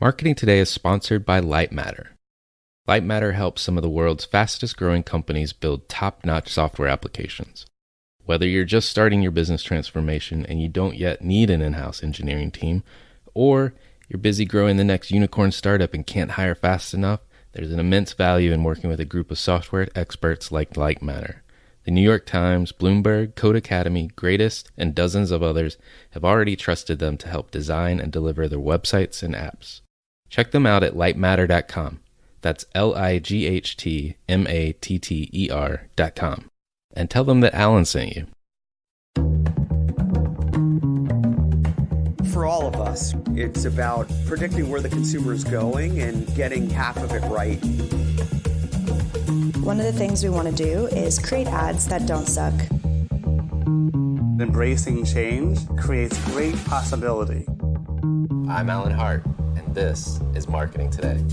Marketing Today is sponsored by Lightmatter. Lightmatter helps some of the world's fastest growing companies build top-notch software applications. Whether you're just starting your business transformation and you don't yet need an in-house engineering team, or you're busy growing the next unicorn startup and can't hire fast enough, there's an immense value in working with a group of software experts like Lightmatter. The New York Times, Bloomberg, Code Academy, Greatest, and dozens of others have already trusted them to help design and deliver their websites and apps. Check them out at lightmatter.com. That's lightmatter.com. And tell them that Alan sent you. For all of us, it's about predicting where the consumer is going and getting half of it right. One of the things we want to do is create ads that don't suck. Embracing change creates great possibility. I'm Alan Hart, and this is Marketing Today.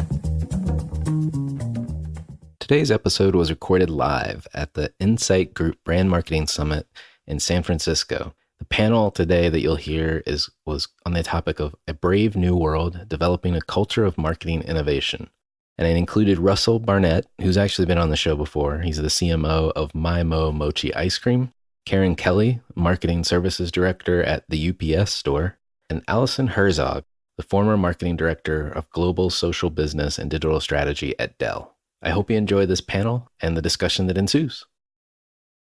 Today's episode was recorded live at the Incite Group Brand Marketing Summit in San Francisco. The panel today that you'll hear was on the topic of A Brave New World, Developing a Culture of Marketing Innovation. And it included Russell Barnett, who's actually been on the show before. He's the CMO of My, Mochi Ice Cream. Karen Kelly, Marketing Services Director at the UPS Store. And Alison Herzog, the former Marketing Director of Global Social Business and Digital Strategy at Dell. I hope you enjoy this panel and the discussion that ensues.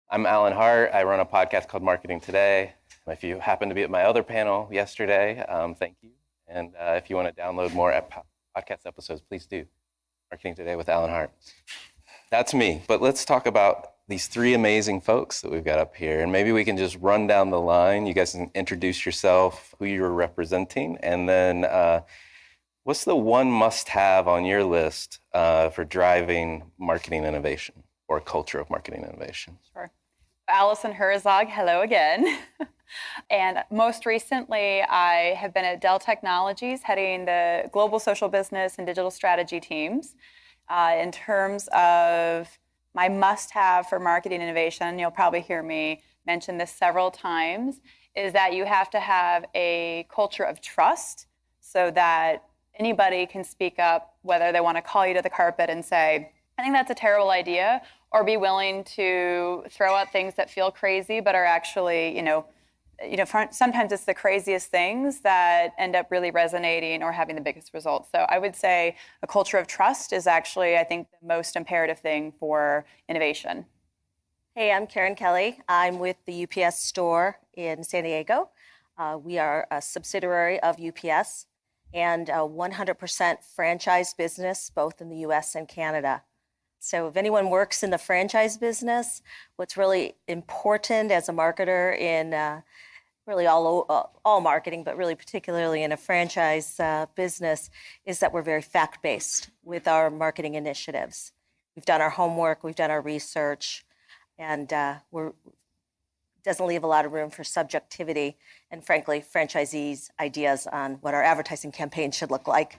I'm Alan Hart. I run a podcast called Marketing Today. If you happen to be at my other panel yesterday, thank you. And if you want to download more podcast episodes, please do. Marketing Today with Alan Hart. That's me. But let's talk about these three amazing folks that we've got up here. And maybe we can just run down the line. You guys can introduce yourself, who you're representing, and then what's the one must-have on your list for driving marketing innovation or a culture of marketing innovation? Sure. Alison Herzog, hello again. And most recently, I have been at Dell Technologies, heading the global social business and digital strategy teams. In terms of my must-have for marketing innovation, you'll probably hear me mention this several times, is that you have to have a culture of trust so that anybody can speak up, whether they want to call you to the carpet and say, I think that's a terrible idea, or be willing to throw out things that feel crazy but are actually, sometimes it's the craziest things that end up really resonating or having the biggest results. So I would say a culture of trust is actually, I think, the most imperative thing for innovation. Hey, I'm Karen Kelly. I'm with the UPS Store in San Diego. We are a subsidiary of UPS and a 100% franchise business, both in the US and Canada. So if anyone works in the franchise business, what's really important as a marketer in really all marketing, but really particularly in a franchise business, is that we're very fact-based with our marketing initiatives. We've done our homework, we've done our research, and doesn't leave a lot of room for subjectivity and, frankly, franchisees' ideas on what our advertising campaign should look like.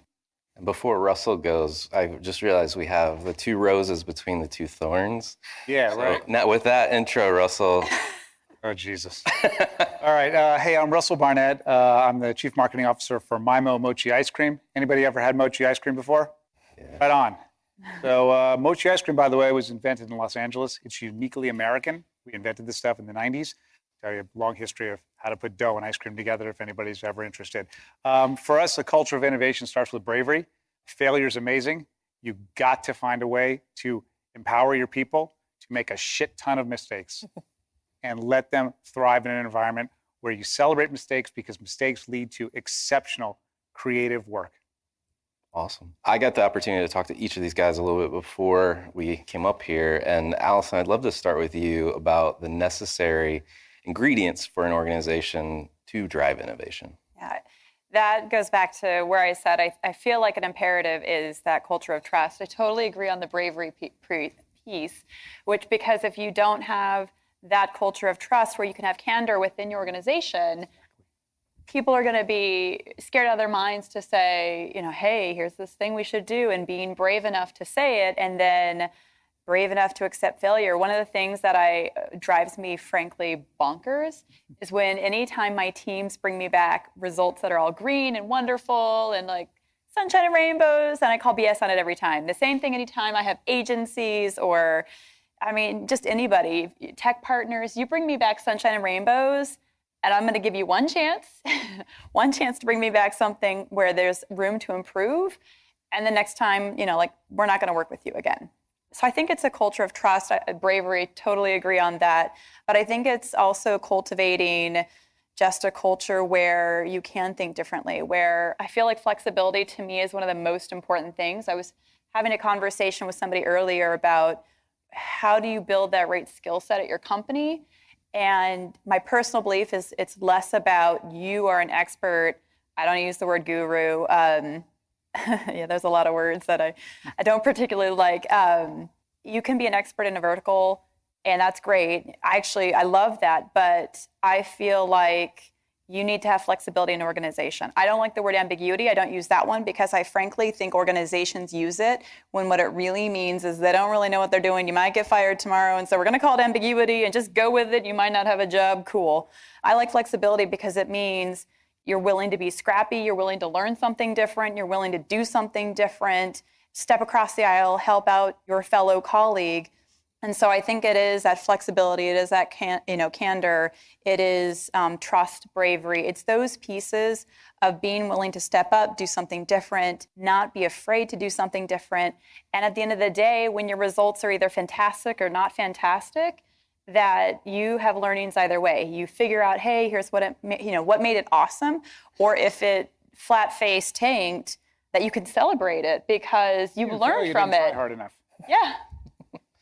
Before Russell goes, I just realized we have the two roses between the two thorns. Yeah, So right. now with that intro, Russell. Oh, Jesus. All right. Hey, I'm Russell Barnett. I'm the Chief Marketing Officer for My, Mochi Ice Cream. Anybody ever had Mochi Ice Cream before? Yeah. Right on. So Mochi Ice Cream, by the way, was invented in Los Angeles. It's uniquely American. We invented this stuff in the 90s. Tell you a long history of how to put dough and ice cream together if anybody's ever interested. For us, a culture of innovation starts with bravery. Failure is amazing. You got to find a way to empower your people to make a shit ton of mistakes and let them thrive in an environment where you celebrate mistakes because mistakes lead to exceptional creative work. Awesome. I got the opportunity to talk to each of these guys a little bit before we came up here. And Alison, I'd love to start with you about the necessary ingredients for an organization to drive innovation. Yeah, that goes back to where I said I feel like an imperative is that culture of trust. I totally agree on the bravery piece, because if you don't have that culture of trust where you can have candor within your organization, people are going to be scared out of their minds to say, hey, here's this thing we should do, and being brave enough to say it, and then brave enough to accept failure. One of the things that drives me, frankly, bonkers is when anytime my teams bring me back results that are all green and wonderful and like sunshine and rainbows, and I call BS on it every time. The same thing anytime I have agencies or, I mean, just anybody, tech partners, you bring me back sunshine and rainbows, and I'm going to give you one chance to bring me back something where there's room to improve. And the next time, like, we're not going to work with you again. So I think it's a culture of trust, bravery, totally agree on that. But I think it's also cultivating just a culture where you can think differently, where I feel like flexibility to me is one of the most important things. I was having a conversation with somebody earlier about how do you build that right skill set at your company? And my personal belief is it's less about you are an expert. I don't use the word guru. Yeah, there's a lot of words that I don't particularly like. You can be an expert in a vertical, and that's great. I love that, but I feel like you need to have flexibility in an organization. I don't like the word ambiguity. I don't use that one because I frankly think organizations use it when what it really means is they don't really know what they're doing. You might get fired tomorrow, and so we're going to call it ambiguity and just go with it. You might not have a job. Cool. I like flexibility because it means you're willing to be scrappy, you're willing to learn something different, you're willing to do something different, step across the aisle, help out your fellow colleague. And so I think it is that flexibility, it is that candor, it is trust, bravery. It's those pieces of being willing to step up, do something different, not be afraid to do something different. And at the end of the day, when your results are either fantastic or not fantastic, that you have learnings either way. You figure out, hey, here's what what made it awesome, or if it flat-faced tanked, that you can celebrate it because you learned from it. Try hard enough. Yeah.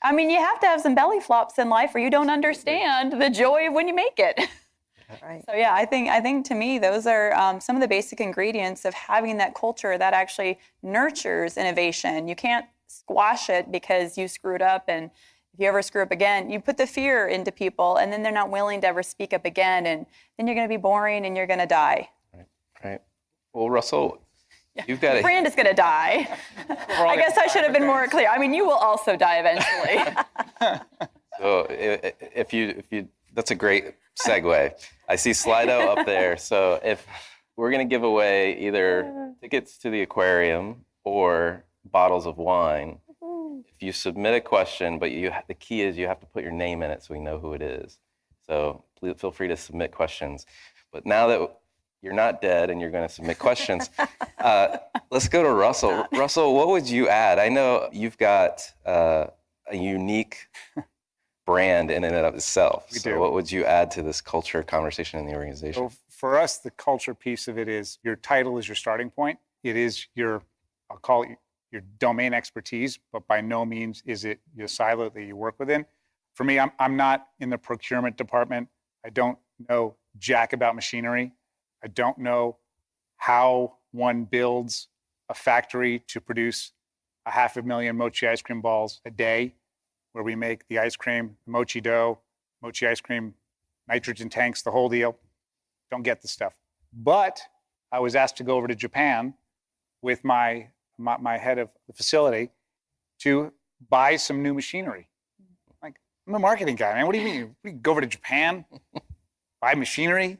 I mean, you have to have some belly flops in life or you don't understand the joy of when you make it. Right. So yeah, I think to me, those are some of the basic ingredients of having that culture that actually nurtures innovation. You can't squash it because you screwed up, and if you ever screw up again, you put the fear into people and then they're not willing to ever speak up again, and then you're going to be boring and you're going to die. Right. Well, Russell, you've got the brand is going to die. I guess I should have been more clear. I mean, you will also die eventually. So if you, that's a great segue. I see Slido up there. So if we're going to give away either tickets to the aquarium or bottles of wine, if you submit a question, but the key is you have to put your name in it so we know who it is. So please feel free to submit questions. But now that you're not dead and you're going to submit questions, let's go to Russell. Russell, what would you add? I know you've got a unique brand in and of itself. So what would you add to this culture conversation in the organization? So for us, the culture piece of it is your title is your starting point. It is I'll call it your domain expertise, but by no means is it your silo that you work within. For me, I'm not in the procurement department. I don't know jack about machinery. I don't know how one builds a factory to produce 500,000 Mochi ice cream balls a day, where we make the ice cream, the mochi dough, Mochi ice cream, nitrogen tanks, the whole deal. Don't get the stuff. But I was asked to go over to Japan with my head of the facility to buy some new machinery. Like, I'm a marketing guy, man. What do you mean? We go over to Japan, buy machinery,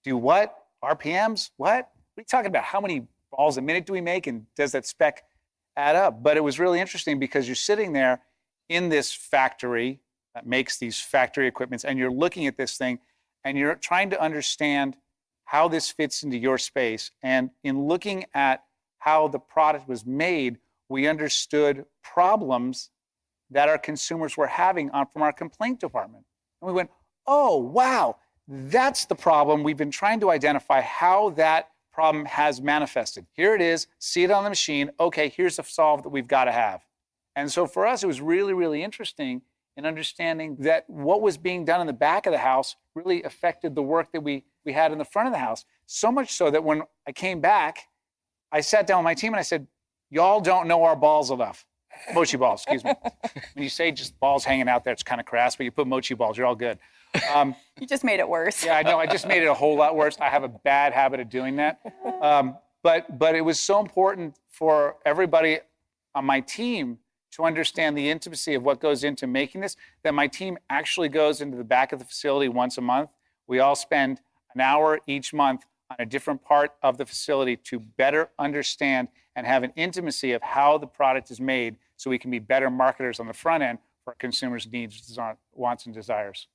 do what? RPMs? What? What are you talking about? How many balls a minute do we make, and does that spec add up? But it was really interesting because you're sitting there in this factory that makes these factory equipments, and you're looking at this thing, and you're trying to understand how this fits into your space. And in looking at how the product was made, we understood problems that our consumers were having from our complaint department. And we went, oh, wow, that's the problem. We've been trying to identify how that problem has manifested. Here it is, see it on the machine. Okay, here's a solve that we've got to have. And so for us, it was really, really interesting in understanding that what was being done in the back of the house really affected the work that we had in the front of the house. So much so that when I came back, I sat down with my team and I said, y'all don't know our balls enough. Mochi balls, excuse me. When you say just balls hanging out there, it's kind of crass, but you put mochi balls, you're all good. You just made it worse. Yeah, I know. I just made it a whole lot worse. I have a bad habit of doing that. But it was so important for everybody on my team to understand the intimacy of what goes into making this, that my team actually goes into the back of the facility once a month. We all spend an hour each month on a different part of the facility to better understand and have an intimacy of how the product is made so we can be better marketers on the front end for our consumers' needs, wants, and desires.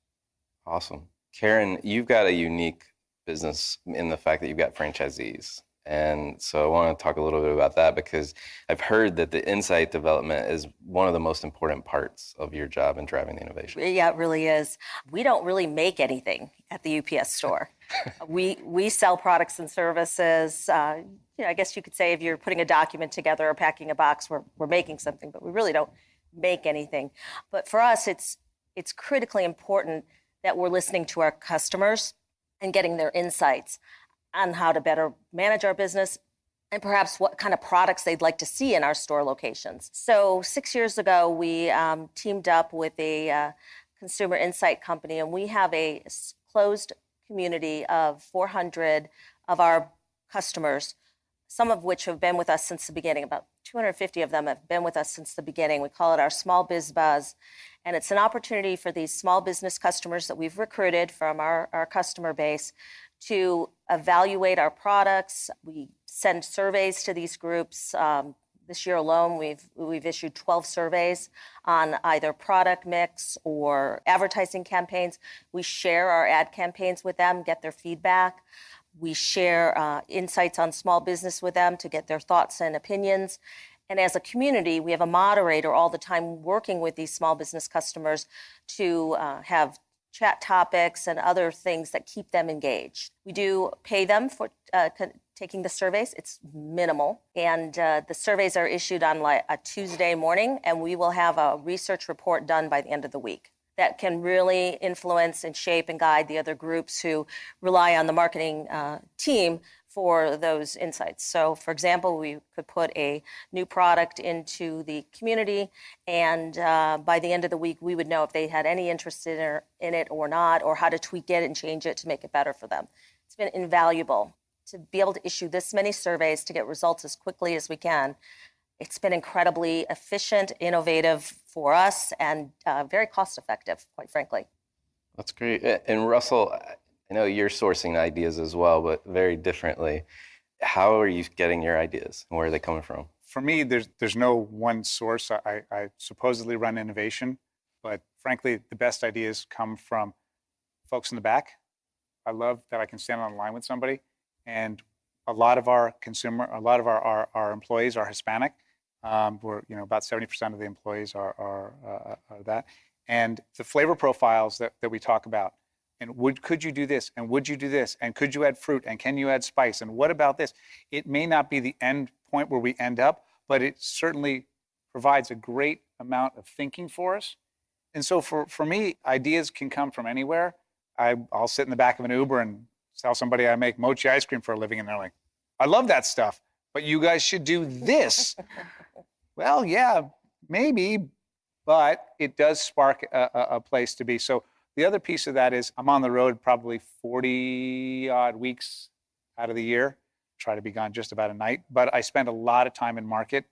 Awesome. Karen, you've got a unique business in the fact that you've got franchisees. And so I want to talk a little bit about that because I've heard that the insight development is one of the most important parts of your job in driving the innovation. Yeah, it really is. We don't really make anything at the UPS store. We sell products and services. I guess you could say if you're putting a document together or packing a box, we're making something, but we really don't make anything. But for us, it's critically important that we're listening to our customers and getting their insights on how to better manage our business and perhaps what kind of products they'd like to see in our store locations. So 6 years ago, we teamed up with a consumer insight company, and we have a closed community of 400 of our customers, some of which have been with us since the beginning. About 250 of them have been with us since the beginning. We call it our Small Biz Buzz. And it's an opportunity for these small business customers that we've recruited from our customer base to evaluate our products. We send surveys to these groups. This year alone, we've issued 12 surveys on either product mix or advertising campaigns. We share our ad campaigns with them, get their feedback. We share insights on small business with them to get their thoughts and opinions. And as a community, we have a moderator all the time working with these small business customers to have chat topics and other things that keep them engaged. We do pay them for taking the surveys. It's minimal. And the surveys are issued on a Tuesday morning, and we will have a research report done by the end of the week that can really influence and shape and guide the other groups who rely on the marketing team for those insights. So, for example, we could put a new product into the community, and by the end of the week, we would know if they had any interest in it or not, or how to tweak it and change it to make it better for them. It's been invaluable to be able to issue this many surveys to get results as quickly as we can. It's been incredibly efficient, innovative for us, and very cost-effective, quite frankly. That's great. And Russell, I know you're sourcing ideas as well, but very differently. How are you getting your ideas, and where are they coming from? For me, there's no one source. I supposedly run innovation, but frankly, the best ideas come from folks in the back. I love that I can stand on the line with somebody, and a lot of our employees are Hispanic. We're about 70% of the employees are that, and the flavor profiles that we talk about. And could you do this? And would you do this? And could you add fruit? And can you add spice? And what about this? It may not be the end point where we end up, but it certainly provides a great amount of thinking for us. And so for me, ideas can come from anywhere. I'll sit in the back of an Uber and tell somebody I make Mochi Ice Cream for a living, and they're like, I love that stuff, but you guys should do this. Well, yeah, maybe, but it does spark a place to be. So the other piece of that is I'm on the road probably 40 odd weeks out of the year, try to be gone just about a night, but I spend a lot of time in market.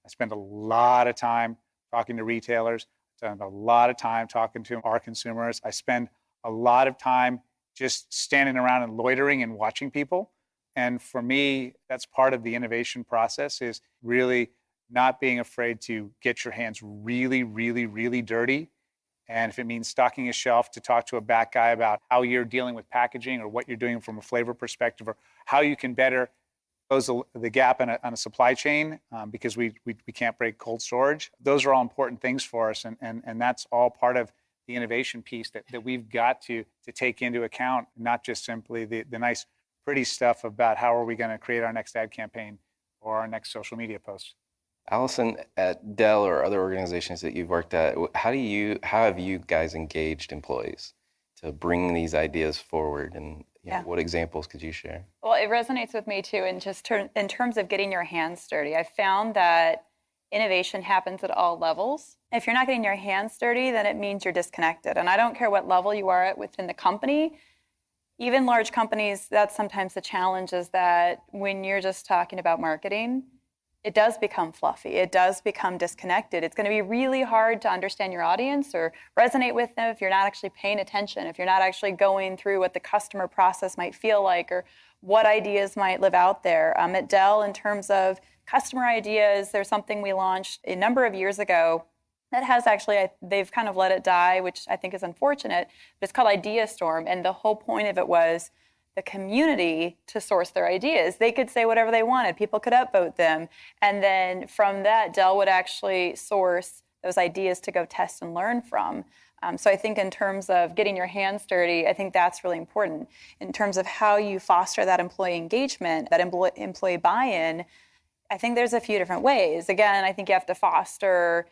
I spend a lot of time talking to retailers. I spend a lot of time talking to our consumers. I spend a lot of time just standing around and loitering and watching people. And for me, that's part of the innovation process, is really not being afraid to get your hands really, really, really dirty. And if it means stocking a shelf, to talk to a back guy about how you're dealing with packaging or what you're doing from a flavor perspective, or how you can better close the gap on a supply chain, because we can't break cold storage. Those are all important things for us. And that's all part of the innovation piece that we've got to take into account, not just simply the nice, pretty stuff about how are we going to create our next ad campaign or our next social media post. Alison, at Dell or other organizations that you've worked at, how have you guys engaged employees to bring these ideas forward? And what examples could you share? Well, it resonates with me too, and just in terms of getting your hands dirty. I found that innovation happens at all levels. If you're not getting your hands dirty, then it means you're disconnected. And I don't care what level you are at within the company. Even large companies, that's sometimes the challenge, is that when you're just talking about marketing, it does become fluffy. It does become disconnected. It's going to be really hard to understand your audience or resonate with them if you're not actually paying attention, if you're not actually going through what the customer process might feel like or what ideas might live out there. At Dell, in terms of customer ideas. There's something we launched a number of years ago that has actually, they've kind of let it die, which I think is unfortunate, but it's called Idea Storm. And the whole point of it was the community to source their ideas. They could say whatever they wanted. People could upvote them. And then from that, Dell would actually source those ideas to go test and learn from. So I think in terms of getting your hands dirty, I think that's really important. In terms of how you foster that employee engagement, that employee buy-in, I think there's a few different ways. Again, I think you have to foster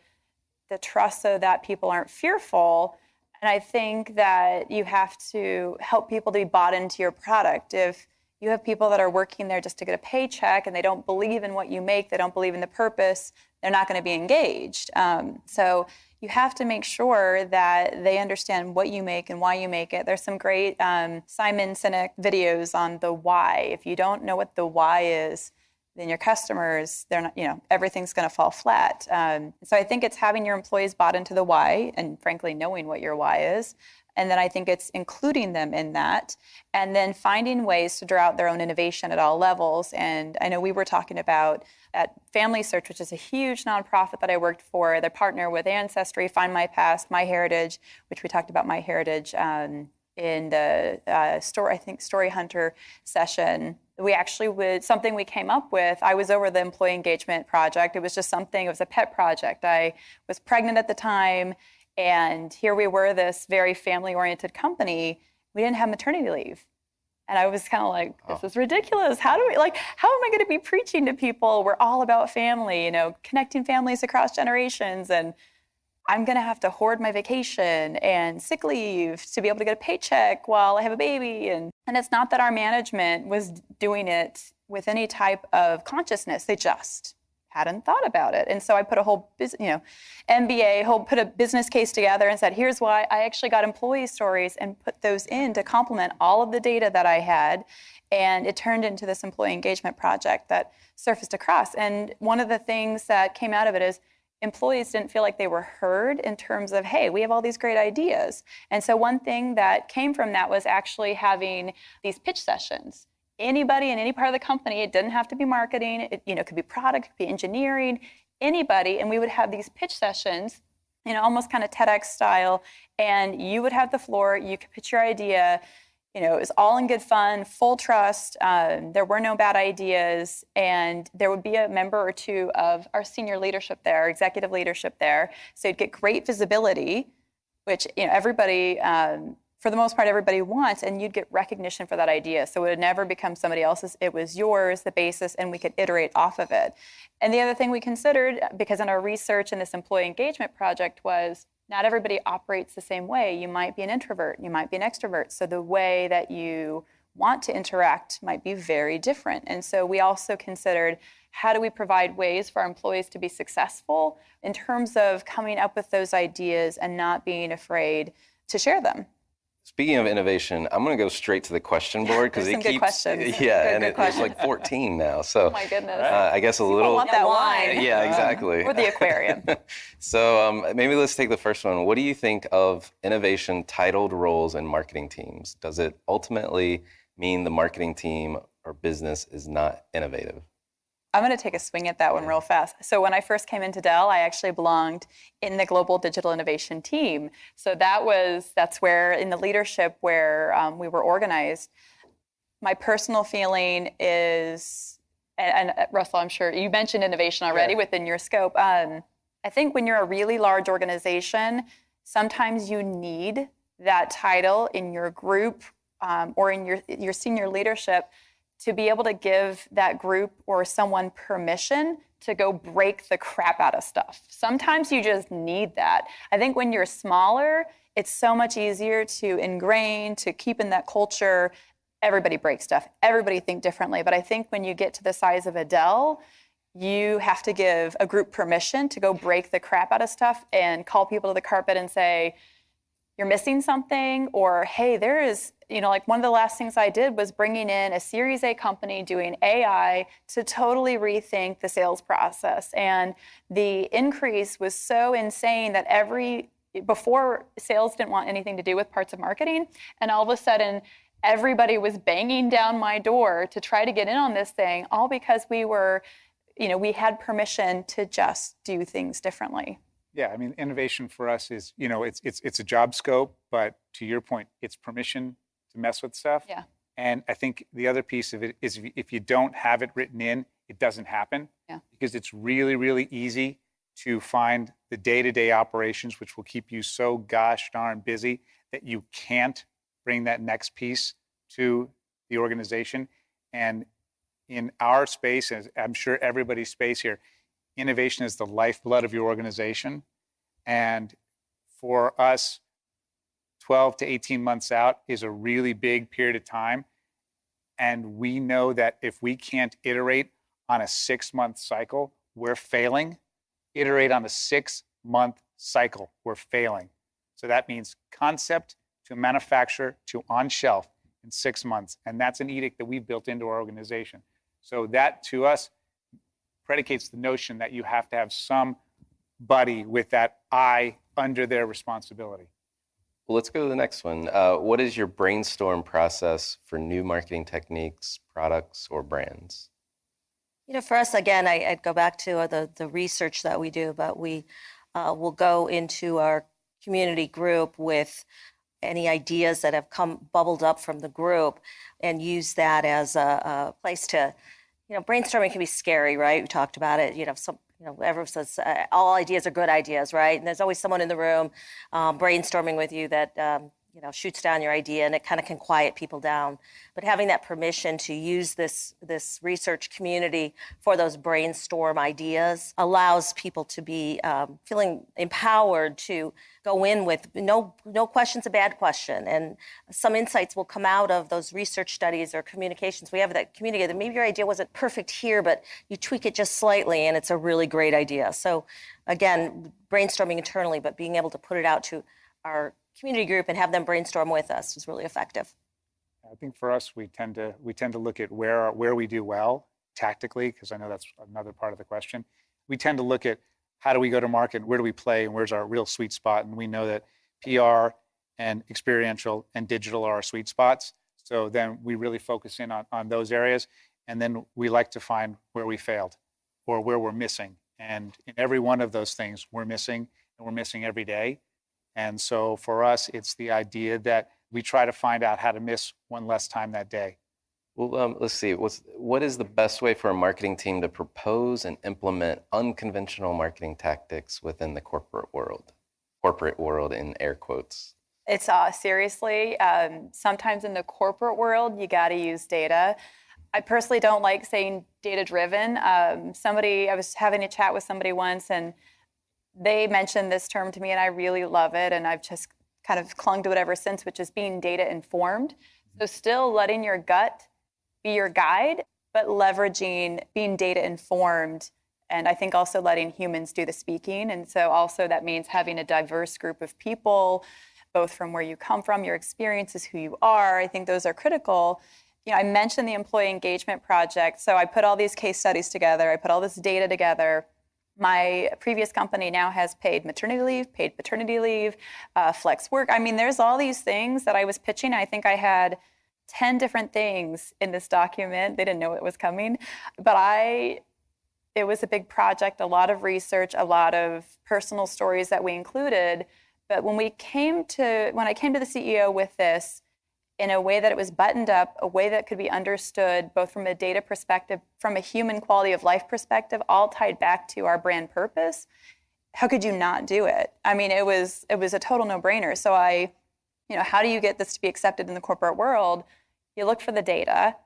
the trust so that people aren't fearful. And I think that you have to help people to be bought into your product. If you have people that are working there just to get a paycheck and they don't believe in what you make, they don't believe in the purpose, they're not going to be engaged. So you have to make sure that they understand what you make and why you make it. There's some great Simon Sinek videos on the why. If you don't know what the why is, then your customers, they're not, everything's going to fall flat. So I think it's having your employees bought into the why and frankly knowing what your why is. And then I think it's including them in that and then finding ways to draw out their own innovation at all levels. And I know we were talking about at Family Search, which is a huge nonprofit that I worked for. They partner with Ancestry, Find My Past, My Heritage, which we talked about My Heritage in the Story Hunter session. We actually something we came up with, I was over the employee engagement project. It was just something, it was a pet project. I was pregnant at the time, and here we were, this very family-oriented company. We didn't have maternity leave. And I was kind of like, this is ridiculous. How am I going to be preaching to people? We're all about family, connecting families across generations. And I'm going to have to hoard my vacation and sick leave to be able to get a paycheck while I have a baby. And it's not that our management was doing it with any type of consciousness. They just hadn't thought about it. And so I put a whole put a business case together and said, here's why. I actually got employee stories and put those in to complement all of the data that I had. And it turned into this employee engagement project that surfaced across. And one of the things that came out of it is employees didn't feel like they were heard in terms of, hey, we have all these great ideas. And so one thing that came from that was actually having these pitch sessions. Anybody in any part of the company, it didn't have to be marketing, it could be product, it could be engineering, anybody, and we would have these pitch sessions, almost kind of TEDx style, and you would have the floor, you could pitch your idea, it was all in good fun, full trust, there were no bad ideas, and there would be a member or two of our senior leadership there, executive leadership there, so you'd get great visibility, which, everybody, for the most part, everybody wants, and you'd get recognition for that idea. So it would never become somebody else's, it was yours, the basis, and we could iterate off of it. And the other thing we considered, because in our research in this employee engagement project was, not everybody operates the same way. You might be an introvert, you might be an extrovert. So the way that you want to interact might be very different. And so we also considered, how do we provide ways for our employees to be successful in terms of coming up with those ideas and not being afraid to share them? Speaking of innovation, I'm going to go straight to the question board because it keeps. Good questions. Yeah, and it's like 14 now. So, oh my goodness. I guess a People little. want that wine. Yeah, exactly. Or the aquarium. So maybe let's take the first one. What do you think of innovation titled roles in marketing teams? Does it ultimately mean the marketing team or business is not innovative? I'm going to take a swing at that one real fast. So when I first came into Dell, I actually belonged in the global digital innovation team. So that's where in the leadership where we were organized. My personal feeling is, and Russell, I'm sure you mentioned innovation already within your scope. I think when you're a really large organization, sometimes you need that title in your group or in your senior leadership to be able to give that group or someone permission to go break the crap out of stuff. Sometimes you just need that. I think when you're smaller, it's so much easier to ingrain, to keep in that culture. Everybody breaks stuff. Everybody think differently. But I think when you get to the size of a Dell, you have to give a group permission to go break the crap out of stuff and call people to the carpet and say, you're missing something, or hey, there is, like one of the last things I did was bringing in a Series A company doing AI to totally rethink the sales process. And the increase was so insane that before sales didn't want anything to do with parts of marketing. And all of a sudden, everybody was banging down my door to try to get in on this thing, all because we were we had permission to just do things differently. Yeah, I mean, innovation for us is, it's a job scope, but to your point, it's permission to mess with stuff. Yeah. And I think the other piece of it is if you don't have it written in, it doesn't happen. Yeah. Because it's really, really easy to find the day-to-day operations, which will keep you so gosh darn busy that you can't bring that next piece to the organization. And in our space, and I'm sure everybody's space here, innovation is the lifeblood of your organization. And for us, 12 to 18 months out is a really big period of time. And we know that if we can't iterate on a 6-month cycle, we're failing. Iterate on a 6-month cycle, we're failing. So that means concept to manufacture to on shelf in 6 months. And that's an edict that we've built into our organization. So that to us predicates the notion that you have to have somebody with that eye under their responsibility. Well, let's go to the next one. What is your brainstorm process for new marketing techniques, products, or brands? For us, again, I'd go back to the research that we do, but we will go into our community group with any ideas that have bubbled up from the group and use that as a place to, brainstorming can be scary, right? We talked about it, everyone says all ideas are good ideas, right? And there's always someone in the room brainstorming with you that, shoots down your idea, and it kind of can quiet people down. But having that permission to use this research community for those brainstorm ideas allows people to be feeling empowered to go in with no question's a bad question. And some insights will come out of those research studies or communications. We have that community that maybe your idea wasn't perfect here, but you tweak it just slightly and it's a really great idea. So again, brainstorming internally, but being able to put it out to our community group and have them brainstorm with us was really effective. I think for us, we tend to look at where we do well tactically, because I know that's another part of the question. We tend to look at how do we go to market, where do we play, and where's our real sweet spot. And we know that PR and experiential and digital are our sweet spots. So then we really focus in on those areas. And then we like to find where we failed or where we're missing. And in every one of those things, we're missing, and we're missing every day. And so for us, it's the idea that we try to find out how to miss one less time that day. Well, let's see. What is the best way for a marketing team to propose and implement unconventional marketing tactics within the corporate world? Corporate world in air quotes. It's seriously, sometimes in the corporate world, you got to use data. I personally don't like saying data-driven. I was having a chat with somebody once, and they mentioned this term to me, and I really love it, and I've just kind of clung to it ever since, which is being data-informed. So still letting your gut be your guide, but leveraging being data-informed, and I think also letting humans do the speaking. And so also that means having a diverse group of people, both from where you come from, your experiences, who you are. I think those are critical. I mentioned the employee engagement project. So I put all these case studies together. I put all this data together. My previous company now has paid maternity leave, paid paternity leave, flex work. I mean, there's all these things that I was pitching. I think I had 10 different things in this document. They didn't know it was coming, but it was a big project, a lot of research, a lot of personal stories that we included. But when I came to the CEO with this, in a way that it was buttoned up, a way that could be understood both from a data perspective, from a human quality of life perspective, all tied back to our brand purpose, how could you not do it? I mean, it was a total no-brainer. So how do you get this to be accepted in the corporate world? You look for the data.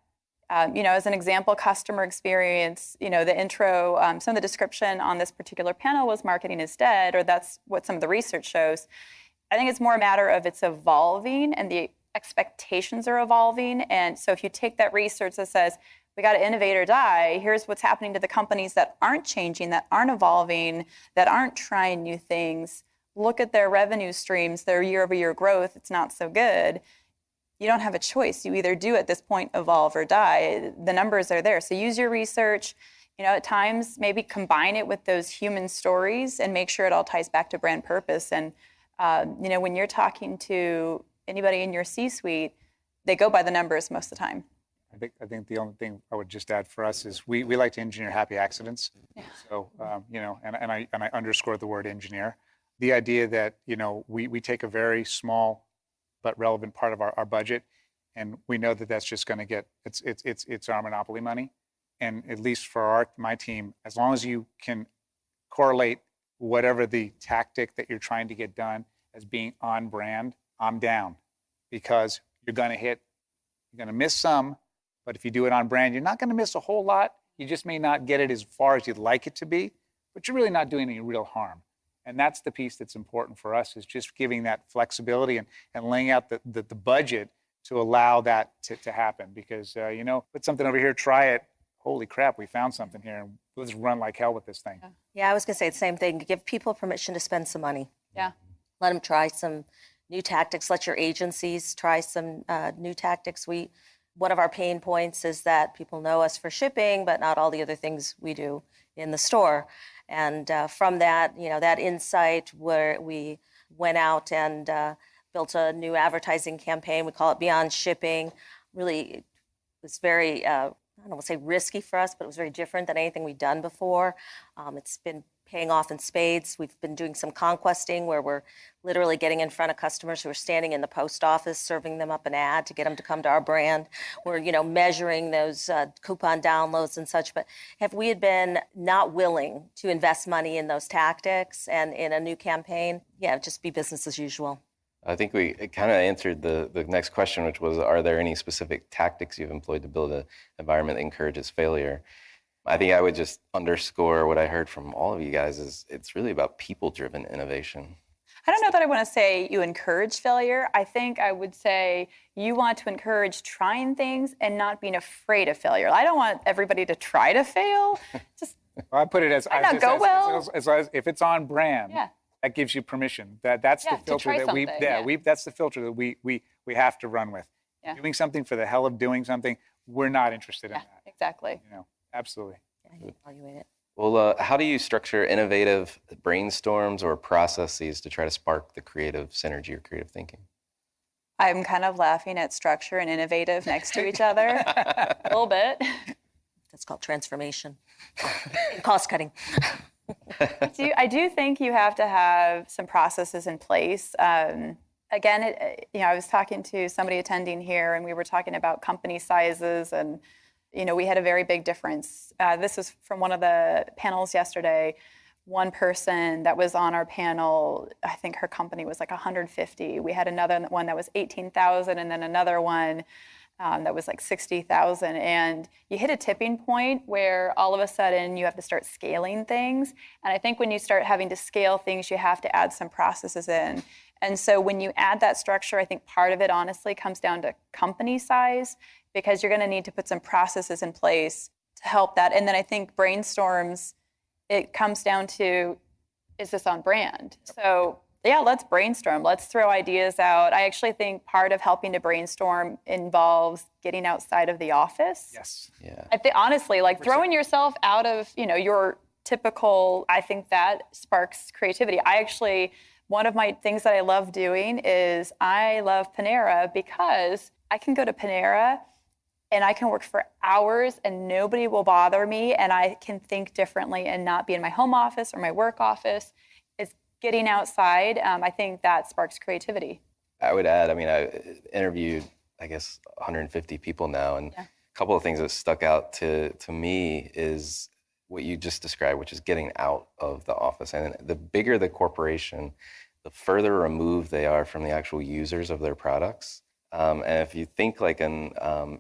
As an example, customer experience, the intro, some of the description on this particular panel was marketing is dead, or that's what some of the research shows. I think it's more a matter of it's evolving and the expectations are evolving. And so if you take that research that says, we got to innovate or die, here's what's happening to the companies that aren't changing, that aren't evolving, that aren't trying new things. Look at their revenue streams, their year-over-year growth, it's not so good. You don't have a choice. You either do at this point evolve or die. The numbers are there. So use your research. At times, maybe combine it with those human stories and make sure it all ties back to brand purpose. And, when you're talking to anybody in your C-suite, they go by the numbers most of the time. I think the only thing I would just add for us is we like to engineer happy accidents. So and I underscore the word engineer. The idea that we take a very small but relevant part of our budget, and we know that that's just going to get it's our monopoly money. And at least for my team, as long as you can correlate whatever the tactic that you're trying to get done as being on brand, I'm down, because you're going to miss some, but if you do it on brand, you're not going to miss a whole lot. You just may not get it as far as you'd like it to be, but you're really not doing any real harm. And that's the piece that's important for us, is just giving that flexibility and laying out the budget to allow that to happen. Because, put something over here, try it. Holy crap, we found something here, and let's run like hell with this thing. Yeah, I was going to say the same thing. Give people permission to spend some money. Yeah. Let them try some new tactics. Let your agencies try some new tactics. One of our pain points is that people know us for shipping, but not all the other things we do in the store. And from that, that Incite, where we went out and built a new advertising campaign. We call it Beyond Shipping. Really, it was very, I don't want to say risky for us, but it was very different than anything we'd done before. It's been paying off in spades. We've been doing some conquesting where we're literally getting in front of customers who are standing in the post office, serving them up an ad to get them to come to our brand. We're, measuring those coupon downloads and such. But if we had been not willing to invest money in those tactics and in a new campaign, just be business as usual. I think we kind of answered the next question, which was, are there any specific tactics you've employed to build an environment that encourages failure? I think I would just underscore what I heard from all of you guys is it's really about people-driven innovation. I don't know that I want to say you encourage failure. I think I would say you want to encourage trying things and not being afraid of failure. I don't want everybody to try to fail. Just I put it as if it's on brand. Yeah. That gives you permission. That's the filter that that's the filter that we have to run with. Yeah. Doing something for the hell of doing something, we're not interested in that. Exactly. Absolutely. Yeah, you evaluate it. Well, how do you structure innovative brainstorms or processes to try to spark the creative synergy or creative thinking? I'm kind of laughing at structure and innovative next to each other a little bit. That's called transformation. Cost cutting. I do think you have to have some processes in place. Again, I was talking to somebody attending here, and we were talking about company sizes, and we had a very big difference. This is from one of the panels yesterday. One person that was on our panel, I think her company was like 150. We had another one that was 18,000, and then another one that was like 60,000. And you hit a tipping point where all of a sudden you have to start scaling things. And I think when you start having to scale things, you have to add some processes in. And so when you add that structure, I think part of it honestly comes down to company size, because you're going to need to put some processes in place to help that. And then I think brainstorms, it comes down to, is this on brand? So yeah, let's brainstorm. Let's throw ideas out. I actually think part of helping to brainstorm involves getting outside of the office. Yes. Yeah. I think honestly, like throwing yourself out of, your typical, I think that sparks creativity. One of my things that I love doing is I love Panera, because I can go to Panera and I can work for hours and nobody will bother me, and I can think differently and not be in my home office or my work office. It's getting outside. I think that sparks creativity. I would add, I interviewed, 150 people now, and a couple of things that stuck out to me is what you just described, which is getting out of the office. And the bigger the corporation, the further removed they are from the actual users of their products. And if you think like an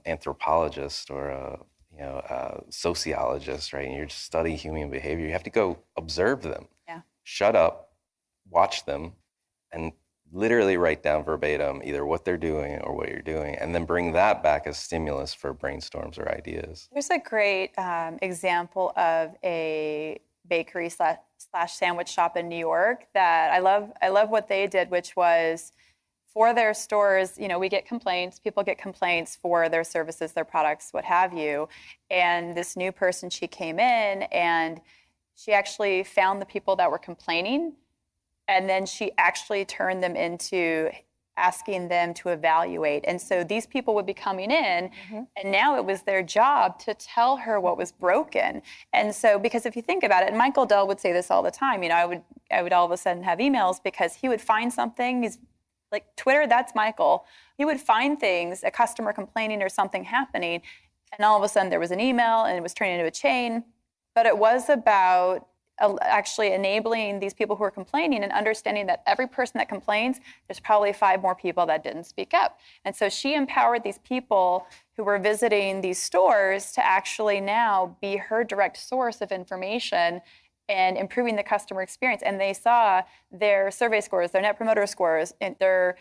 anthropologist or a sociologist, right, and you're just studying human behavior, you have to go observe them. Yeah. Shut up, watch them, and literally write down verbatim either what they're doing or what you're doing, and then bring that back as stimulus for brainstorms or ideas. There's a great example of a bakery slash sandwich shop in New York that I love what they did, which was for their stores, we get complaints, people get complaints for their services, their products, what have you. And this new person, she came in and she actually found the people that were complaining, and then she actually turned them into asking them to evaluate. And so these people would be coming in, and now it was their job to tell her what was broken. And so, because if you think about it, and Michael Dell would say this all the time, I would all of a sudden have emails because he would find something, he's like, Twitter, that's Michael. He would find things, a customer complaining or something happening, and all of a sudden there was an email and it was turning into a chain. But it was about actually enabling these people who are complaining and understanding that every person that complains, there's probably 5 more people that didn't speak up. And so she empowered these people who were visiting these stores to actually now be her direct source of information and improving the customer experience. And they saw their survey scores, their net promoter scores, and their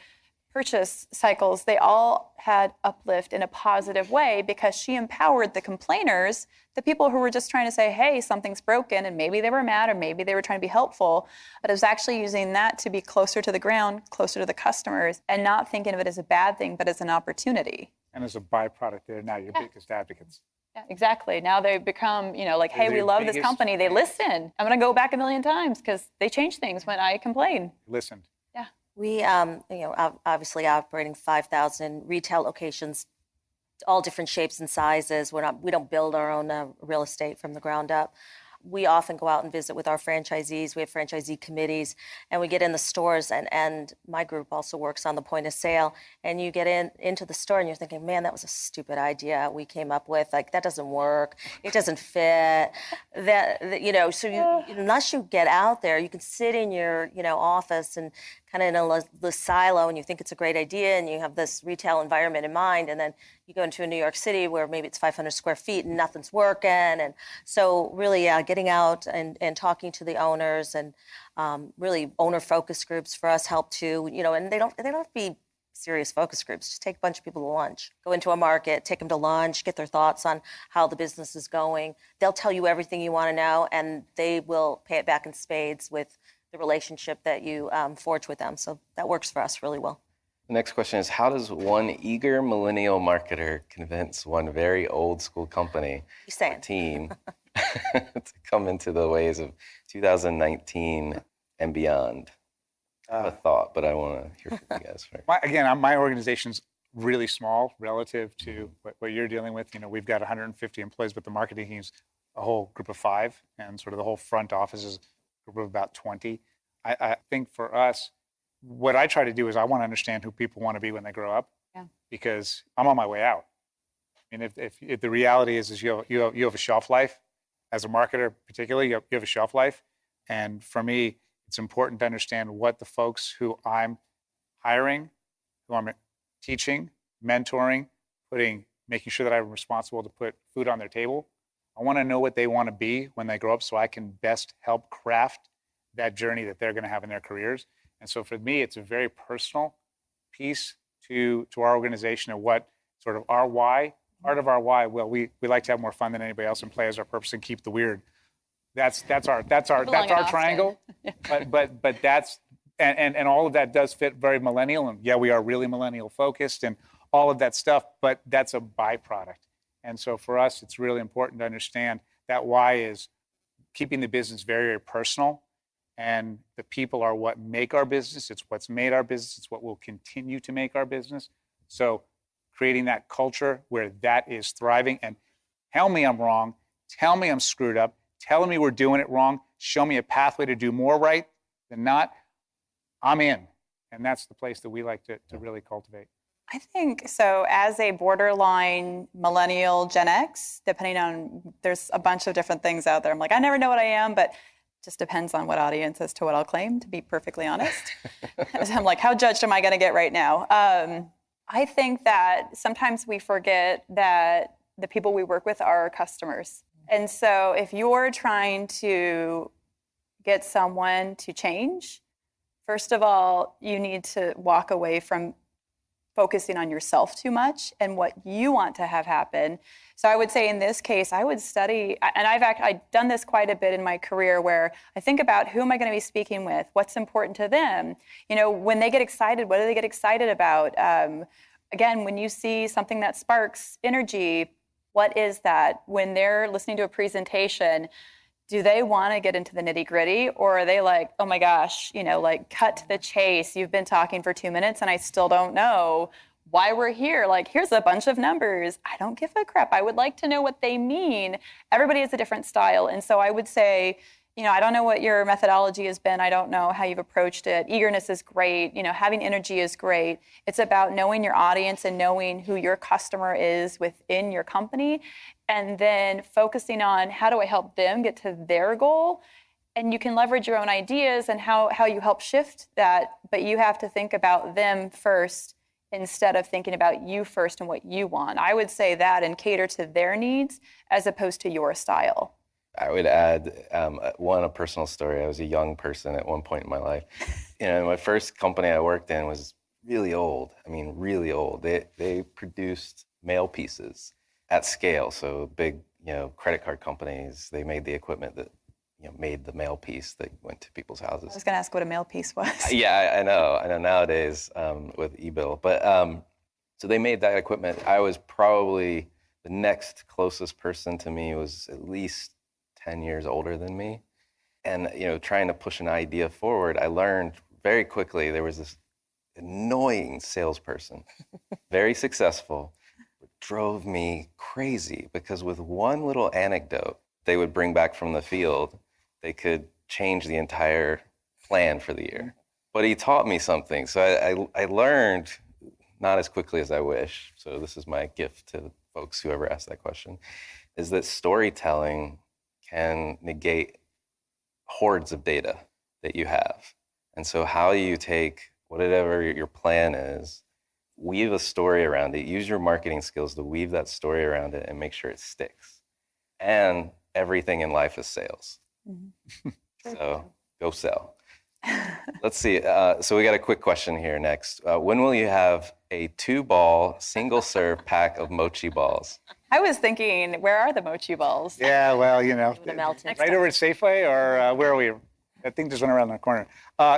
purchase cycles, they all had uplift in a positive way because she empowered the complainers, the people who were just trying to say, hey, something's broken, and maybe they were mad or maybe they were trying to be helpful, but it was actually using that to be closer to the ground, closer to the customers, and not thinking of it as a bad thing, but as an opportunity. And as a byproduct, they're now your biggest advocates. Yeah, exactly. Now they've become, like, hey, we love this company. They listen. I'm going to go back 1,000,000 times because they change things when I complain. Listened. Yeah. We, obviously operating 5,000 retail locations, all different shapes and sizes. We don't build our own real estate from the ground up. We often go out and visit with our franchisees. We have franchisee committees, and we get in the stores, and my group also works on the point of sale. And you get into the store, and you're thinking, man, that was a stupid idea we came up with. Like, that doesn't work. It doesn't fit. So unless you get out there, you can sit in your, office and kind of in the silo, and you think it's a great idea, and you have this retail environment in mind, and then you go into a New York City where maybe it's 500 square feet and nothing's working. And so really getting out and talking to the owners, and really owner focus groups for us help too, and they don't have to be serious focus groups. Just take a bunch of people to lunch, go into a market, take them to lunch, get their thoughts on how the business is going. They'll tell you everything you want to know, and they will pay it back in spades with the relationship that you forge with them. So that works for us really well. The next question is, how does one eager millennial marketer convince one very old school company or team to come into the ways of 2019 and beyond? I have a thought, but I want to hear from you guys first. My organization's really small relative to what you're dealing with. We've got 150 employees, but the marketing team's a whole group of 5, and sort of the whole front office is a group of about 20. I think for us, what I try to do is I want to understand who people want to be when they grow up, because I'm on my way out. I mean, if the reality is you have a shelf life, as a marketer particularly, you have a shelf life, and for me, it's important to understand what the folks who I'm hiring, who I'm teaching, mentoring, making sure that I'm responsible to put food on their table. I want to know what they want to be when they grow up, so I can best help craft that journey that they're going to have in their careers. And so for me, it's a very personal piece to our organization, and what sort of our why. Part of our why, well, we like to have more fun than anybody else and play as our purpose and keep the weird. That's our triangle. But that's and all of that does fit very millennial, and we are really millennial focused and all of that stuff, but that's a byproduct. And so for us, it's really important to understand that why is keeping the business very, very personal. And the people are what make our business. It's what's made our business. It's what will continue to make our business. So creating that culture where that is thriving, and tell me I'm wrong, tell me I'm screwed up, tell me we're doing it wrong, show me a pathway to do more right than not, I'm in. And that's the place that we like to really cultivate. I think so. As a borderline millennial Gen X, depending on, there's a bunch of different things out there. I'm like, I never know what I am, but just depends on what audience as to what I'll claim, to be perfectly honest. I'm like, how judged am I going to get right now? I think that sometimes we forget that the people we work with are our customers. And so if you're trying to get someone to change, first of all, you need to walk away from focusing on yourself too much and what you want to have happen. So I would say in this case, I would study, and I've done this quite a bit in my career, where I think about who am I going to be speaking with, what's important to them. When they get excited, what do they get excited about? Again, when you see something that sparks energy, what is that? When they're listening to a presentation, do they want to get into the nitty gritty, or are they like, oh my gosh, like cut to the chase. You've been talking for 2 minutes and I still don't know why we're here. Like, here's a bunch of numbers. I don't give a crap. I would like to know what they mean. Everybody has a different style. And so I would say, I don't know what your methodology has been. I don't know how you've approached it. Eagerness is great. Having energy is great. It's about knowing your audience and knowing who your customer is within your company, and then focusing on how do I help them get to their goal. And you can leverage your own ideas and how you help shift that, but you have to think about them first instead of thinking about you first and what you want. I would say that, and cater to their needs as opposed to your style. I would add a personal story. I was a young person at one point in my life. My first company I worked in was really old. I mean, really old. They produced mail pieces at scale. So big, credit card companies, they made the equipment that, made the mail piece that went to people's houses. I was going to ask what a mail piece was. Yeah, I know nowadays with e-bill. But so they made that equipment. I was probably the next closest person to me was at least 10 years older than me. And, trying to push an idea forward, I learned very quickly there was this annoying salesperson, very successful, but drove me crazy because with one little anecdote they would bring back from the field, they could change the entire plan for the year. But he taught me something. So I learned, not as quickly as I wish, so this is my gift to folks who ever ask that question, is that storytelling can negate hordes of data that you have. And so how you take whatever your plan is, weave a story around it, use your marketing skills to weave that story around it and make sure it sticks. And everything in life is sales. Mm-hmm. So go sell. Let's see. So we got a quick question here next. When will you have a 2-ball single-serve pack of mochi balls? I was thinking, where are the mochi balls? Yeah, well, The melted. right over at Safeway, or where are we? That thing just went around the corner.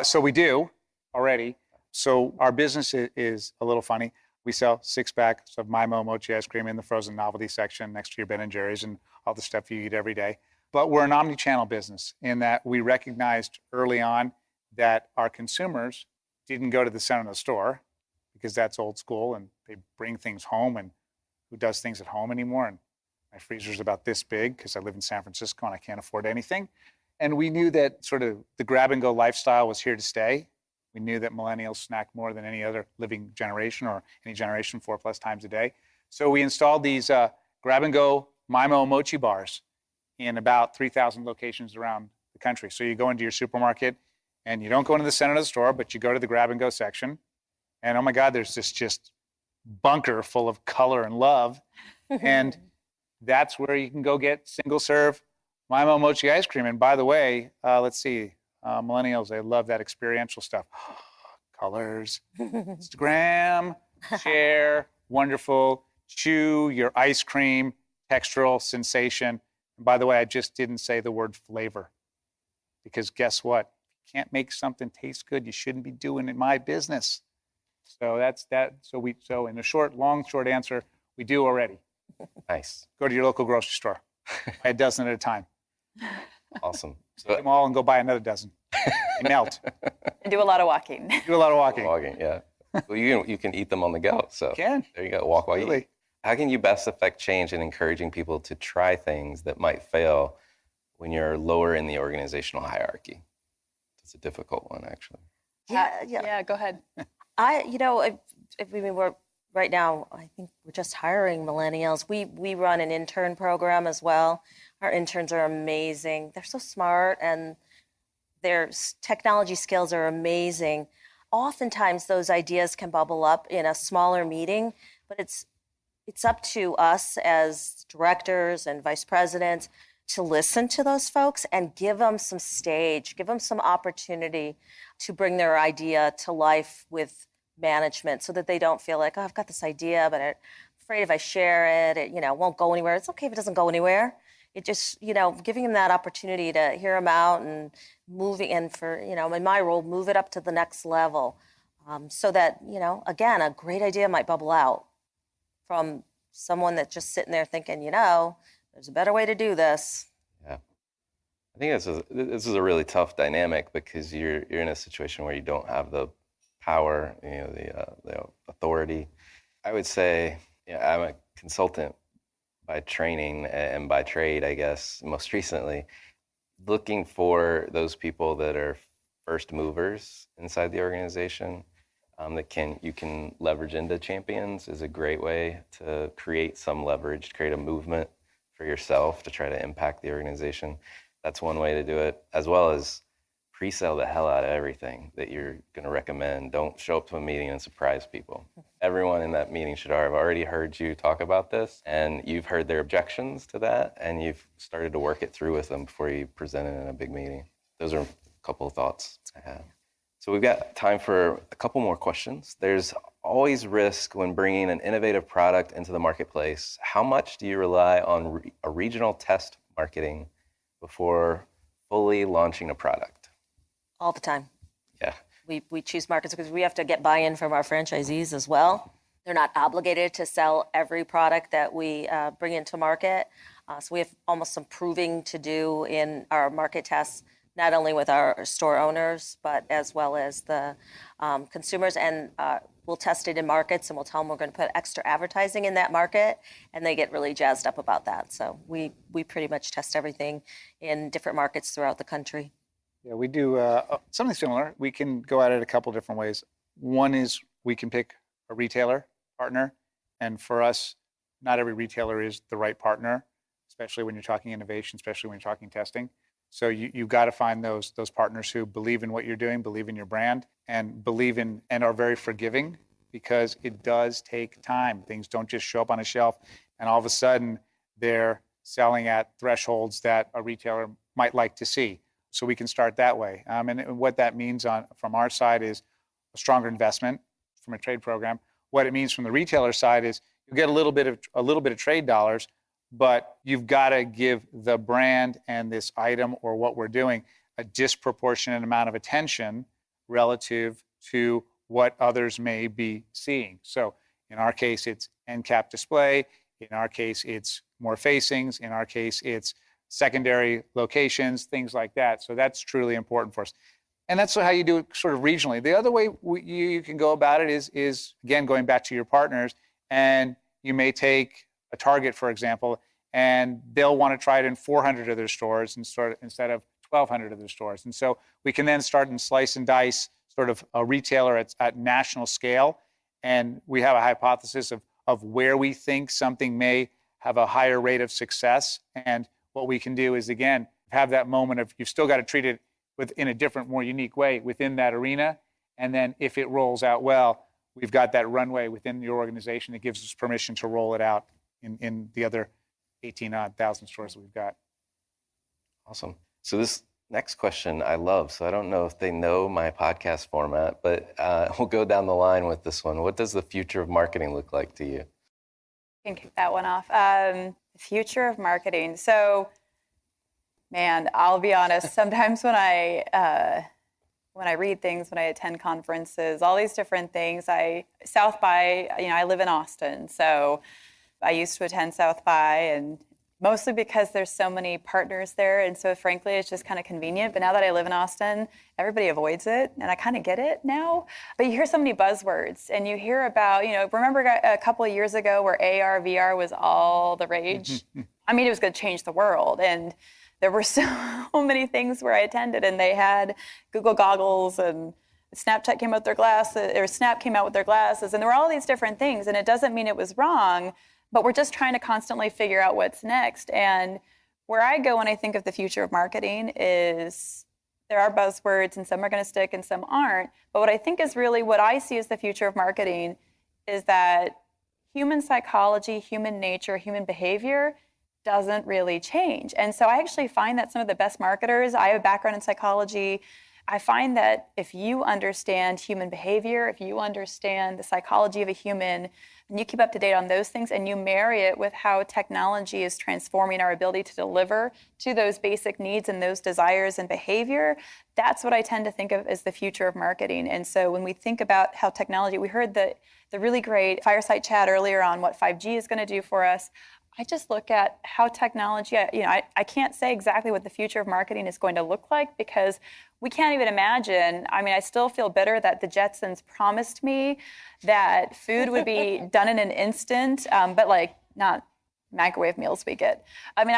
So we do already. So our business is a little funny. We sell 6 packs of My Mochi Ice Cream in the frozen novelty section next to your Ben & Jerry's and all the stuff you eat every day. But we're an omni-channel business in that we recognized early on that our consumers didn't go to the center of the store because that's old school and they bring things home, and who does things at home anymore? And my freezer's about this big because I live in San Francisco and I can't afford anything. And we knew that sort of the grab and go lifestyle was here to stay. We knew that millennials snack more than any other living generation or any generation 4+ times a day. So we installed these grab and go Mimo mochi bars in about 3,000 locations around the country. So you go into your supermarket and you don't go into the center of the store, but you go to the grab and go section. And oh my God, there's this just bunker full of color and love. And that's where you can go get single serve Mimo Mochi Ice Cream. And by the way, let's see, millennials, they love that experiential stuff. Colors, Instagram, share, wonderful, chew your ice cream, textural sensation. And by the way, I just didn't say the word flavor, because guess what? If you can't make something taste good, you shouldn't be doing it my business. So that's that. So in a short answer, we do already. Nice. Go to your local grocery store, buy a dozen at a time. Awesome. Take them all and go buy another dozen. They melt. And do a lot of walking. Do a lot of walking. Walking, yeah. Well, you can eat them on the go. So You can. there you go. Walk while you Absolutely. eat. How can you best affect change in encouraging people to try things that might fail when you're lower in the organizational hierarchy? It's a difficult one, actually. Yeah, go ahead. We're right now, I think we're just hiring millennials. We run an intern program as well. Our interns are amazing. They're so smart and their technology skills are amazing. Oftentimes those ideas can bubble up in a smaller meeting, but it's up to us as directors and vice presidents to listen to those folks and give them some stage, give them some opportunity to bring their idea to life with management so that they don't feel like, oh, I've got this idea, but I'm afraid if I share it, it won't go anywhere. It's okay if it doesn't go anywhere. It just, giving them that opportunity to hear them out and moving in for, in my role, move it up to the next level so that, again, a great idea might bubble out from someone that's just sitting there thinking, there's a better way to do this. Yeah. I think this is a really tough dynamic because you're in a situation where you don't have the power, the authority. I would say, I'm a consultant by training and by trade, I guess, most recently, looking for those people that are first movers inside the organization that you can leverage into champions is a great way to create some leverage, to create a movement for yourself to try to impact the organization. That's one way to do it, as well as pre-sell the hell out of everything that you're going to recommend. Don't show up to a meeting and surprise people. Everyone in that meeting should have already heard you talk about this, and you've heard their objections to that, and you've started to work it through with them before you present it in a big meeting. Those are a couple of thoughts I have. So we've got time for a couple more questions. There's always risk when bringing an innovative product into the marketplace. How much do you rely on a regional test marketing before fully launching a product? All the time. Yeah. We choose markets because we have to get buy-in from our franchisees as well. They're not obligated to sell every product that we bring into market. So we have almost some proving to do in our market tests, not only with our store owners, but as well as the consumers. And we'll test it in markets and we'll tell them we're going to put extra advertising in that market. And they get really jazzed up about that. So we pretty much test everything in different markets throughout the country. Yeah, we do something similar. We can go at it a couple different ways. One is we can pick a retailer partner. And for us, not every retailer is the right partner, especially when you're talking innovation, especially when you're talking testing. So you've got to find those partners who believe in what you're doing, believe in your brand, and believe in and are very forgiving, because it does take time. Things don't just show up on a shelf and all of a sudden they're selling at thresholds that a retailer might like to see. So we can start that way. And what that means from our side is a stronger investment from a trade program. What it means from the retailer side is you get a little bit of trade dollars, but you've got to give the brand and this item or what we're doing a disproportionate amount of attention relative to what others may be seeing. So in our case, it's end cap display. In our case, it's more facings. In our case, it's secondary locations, things like that. So that's truly important for us. And that's how you do it sort of regionally. The other way you can go about it is, again, going back to your partners, and you may take a Target, for example, and they'll want to try it in 400 of their stores instead of 1,200 of their stores. And so we can then start and slice and dice sort of a retailer at national scale. And we have a hypothesis of where we think something may have a higher rate of success. And what we can do is, again, have that moment of you've still got to treat it in a different, more unique way within that arena. And then if it rolls out well, we've got that runway within your organization that gives us permission to roll it out in the other 18,000 stores that we've got. Awesome. So this next question I love. So I don't know if they know my podcast format, but we'll go down the line with this one. What does the future of marketing look like to you? I can kick that one off. The future of marketing. So, man, I'll be honest. Sometimes when I read things, when I attend conferences, all these different things, South by, I live in Austin, so I used to attend South by, and mostly because there's so many partners there, and so frankly, it's just kind of convenient. But now that I live in Austin, everybody avoids it, and I kind of get it now. But you hear so many buzzwords, and you hear about, remember a couple of years ago where AR, VR was all the rage? I mean, it was going to change the world, and there were so many things where I attended, and they had Google goggles, and Snapchat came out with their glasses, or Snap came out with their glasses, and there were all these different things, and it doesn't mean it was wrong, but we're just trying to constantly figure out what's next. And where I go when I think of the future of marketing is there are buzzwords, and some are going to stick and some aren't. But what I think is really what I see as the future of marketing is that human psychology, human nature, human behavior doesn't really change. And so I actually find that some of the best marketers, I have a background in psychology, I find that if you understand human behavior, if you understand the psychology of a human, and you keep up to date on those things, and you marry it with how technology is transforming our ability to deliver to those basic needs and those desires and behavior, that's what I tend to think of as the future of marketing. And so when we think about how technology, we heard the really great fireside chat earlier on what 5G is going to do for us. I just look at how technology, I can't say exactly what the future of marketing is going to look like because we can't even imagine. I mean, I still feel bitter that the Jetsons promised me that food would be done in an instant, but like not microwave meals we get. I mean,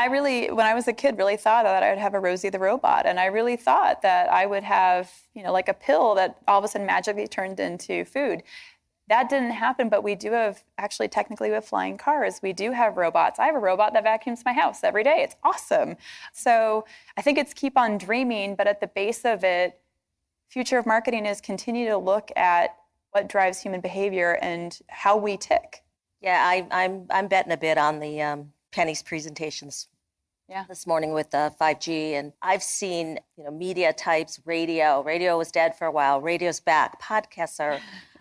when I was a kid, really thought that I would have a Rosie the robot. And I really thought that I would have, like a pill that all of a sudden magically turned into food. That didn't happen, but we do have, actually technically with flying cars, we do have robots. I have a robot that vacuums my house every day. It's awesome. So I think it's keep on dreaming, but at the base of it, future of marketing is continue to look at what drives human behavior and how we tick. Yeah, I'm betting a bit on the Penny's presentations this morning with 5G, and I've seen media types, radio. Radio was dead for a while. Radio's back. Podcasts are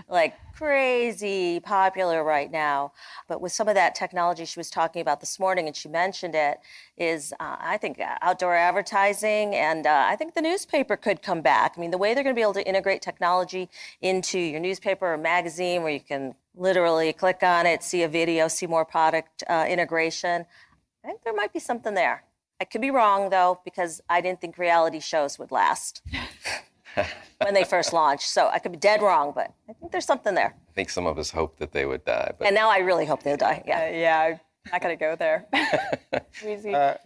like crazy popular right now. But with some of that technology she was talking about this morning, and she mentioned it, is I think outdoor advertising, and I think the newspaper could come back. I mean, the way they're going to be able to integrate technology into your newspaper or magazine where you can literally click on it, see a video, see more product integration. I think there might be something there. I could be wrong, though, because I didn't think reality shows would last when they first launched. So I could be dead wrong, but I think there's something there. I think some of us hoped that they would die. But... And now I really hope they'll die, yeah, I'm not going to go there. Easy. For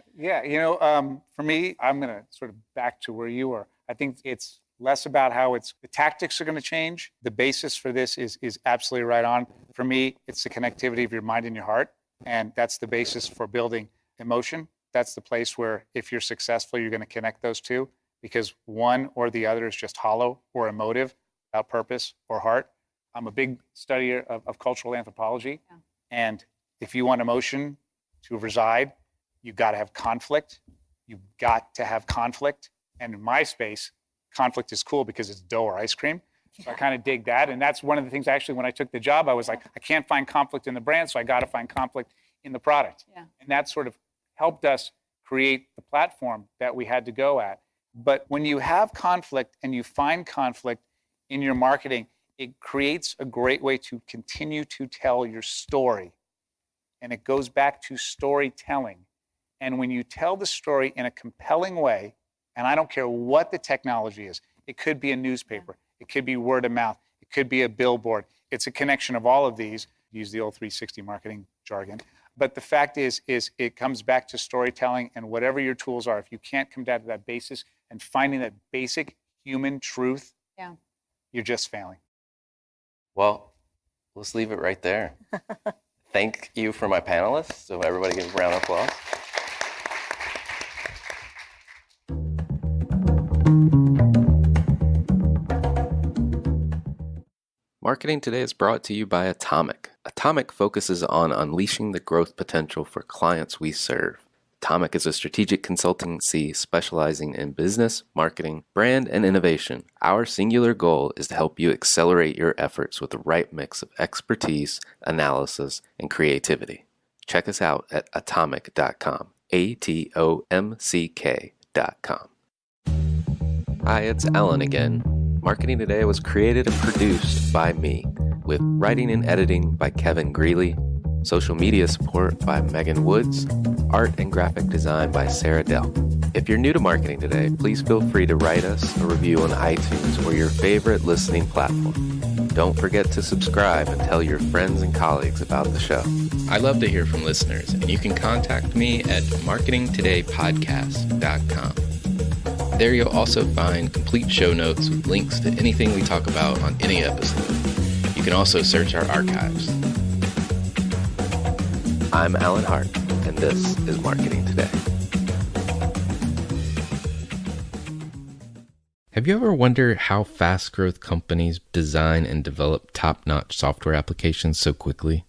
me, I'm going to sort of back to where you were. I think it's less about how the tactics are going to change. The basis for this is absolutely right on. For me, it's the connectivity of your mind and your heart. And that's the basis for building emotion. That's the place where if you're successful, you're going to connect those two, because one or the other is just hollow or emotive without purpose or heart. I'm a big studier of cultural anthropology. Yeah. And if you want emotion to reside, you've got to have conflict. You've got to have conflict. And in my space, conflict is cool because it's dough or ice cream. So I kind of dig that. And that's one of the things, actually, when I took the job, I was like, I can't find conflict in the brand, so I got to find conflict in the product. Yeah. And that sort of helped us create the platform that we had to go at. But when you have conflict and you find conflict in your marketing, it creates a great way to continue to tell your story. And it goes back to storytelling. And when you tell the story in a compelling way, and I don't care what the technology is, it could be a newspaper, it could be word of mouth, it could be a billboard. It's a connection of all of these, use the old 360 marketing jargon. But the fact is it comes back to storytelling, and whatever your tools are, if you can't come down to that basis and finding that basic human truth, you're just failing. Well, let's leave it right there. Thank you for my panelists. So everybody give a round of applause. Marketing Today is brought to you by Atomic. Atomic focuses on unleashing the growth potential for clients we serve. Atomic is a strategic consultancy specializing in business, marketing, brand, and innovation. Our singular goal is to help you accelerate your efforts with the right mix of expertise, analysis, and creativity. Check us out at atomic.com. ATOMCK.com. Hi, it's Alan again. Marketing Today was created and produced by me, with writing and editing by Kevin Greeley, social media support by Megan Woods, art and graphic design by Sarah Dell. If you're new to Marketing Today, please feel free to write us a review on iTunes or your favorite listening platform. Don't forget to subscribe and tell your friends and colleagues about the show. I love to hear from listeners, and you can contact me at marketingtodaypodcast.com. There you'll also find complete show notes with links to anything we talk about on any episode. You can also search our archives. I'm Alan Hart, and this is Marketing Today. Have you ever wondered how fast growth companies design and develop top-notch software applications so quickly?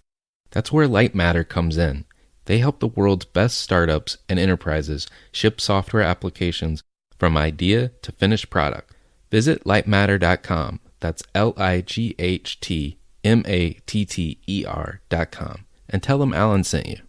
That's where Lightmatter comes in. They help the world's best startups and enterprises ship software applications from idea to finished product. Visit lightmatter.com. That's LIGHTMATTER.com. And tell them Alan sent you.